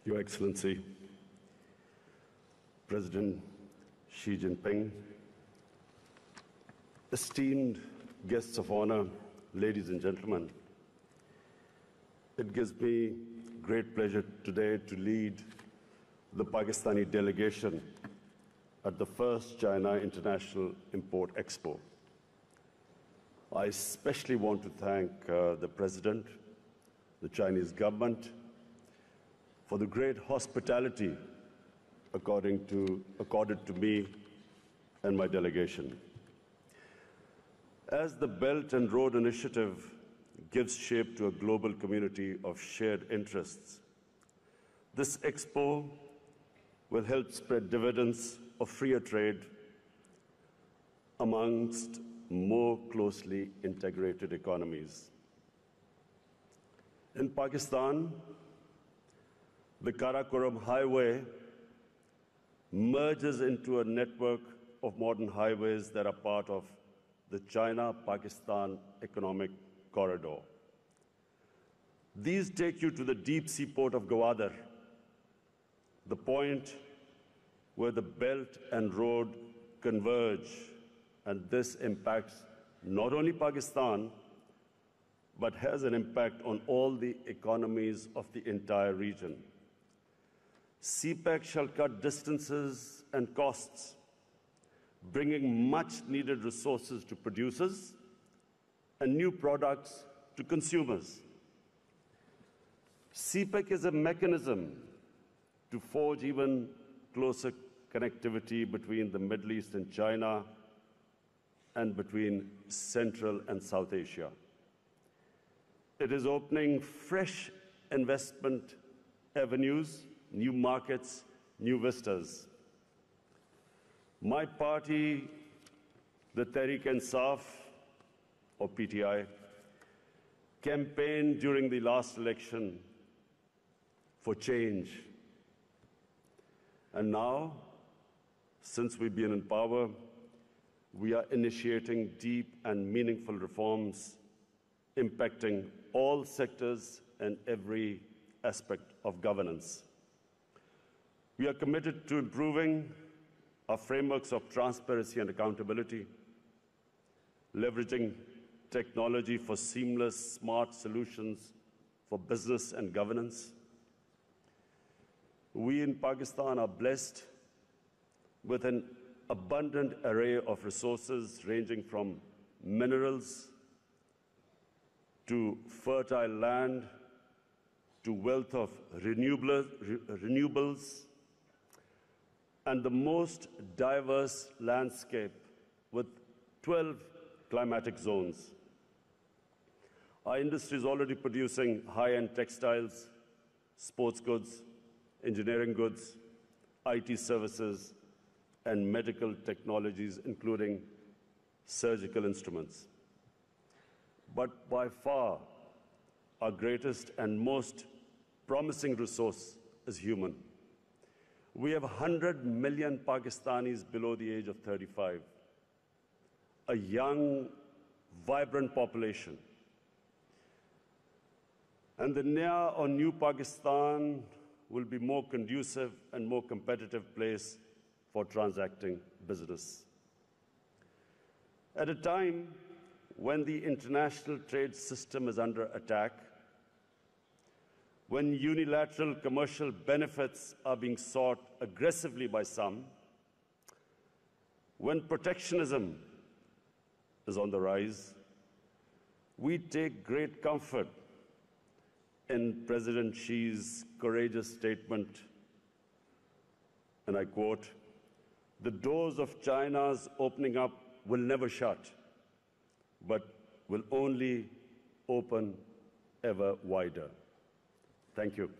Your Excellency, President Xi Jinping, esteemed guests of honor, ladies and gentlemen, it gives me great pleasure today to lead the Pakistani delegation at the first China International Import Expo. I especially want to thank the President, the Chinese government, for the great hospitality accorded to me and my delegation. As the Belt and Road Initiative gives shape to a global community of shared interests, this expo will help spread dividends of freer trade amongst more closely integrated economies. In Pakistan, the Karakoram Highway merges into a network of modern highways that are part of the China-Pakistan Economic Corridor. These take you to the deep-sea port of Gwadar, the point where the belt and road converge, and this impacts not only Pakistan, but has an impact on all the economies of the entire region. CPEC shall cut distances and costs, bringing much-needed resources to producers and new products to consumers. CPEC is a mechanism to forge even closer connectivity between the Middle East and China and between Central and South Asia. It is opening fresh investment avenues, new markets, new vistas. My party, the Tehreek-e-Insaf, or PTI, campaigned during the last election for change. And now, since we've been in power, we are initiating deep and meaningful reforms impacting all sectors and every aspect of governance. We are committed to improving our frameworks of transparency and accountability, leveraging technology for seamless, smart solutions for business and governance. We in Pakistan are blessed with an abundant array of resources ranging from minerals to fertile land to wealth of renewables, and the most diverse landscape with 12 climatic zones. Our industry is already producing high-end textiles, sports goods, engineering goods, IT services, and medical technologies, including surgical instruments. But by far, our greatest and most promising resource is human. We have 100 million Pakistanis below the age of 35, a young, vibrant population. And the Naya or New Pakistan will be more conducive and more competitive place for transacting business. At a time when the international trade system is under attack, when unilateral commercial benefits are being sought aggressively by some, when protectionism is on the rise, we take great comfort in President Xi's courageous statement, and I quote, "The doors of China's opening up will never shut, but will only open ever wider." Thank you.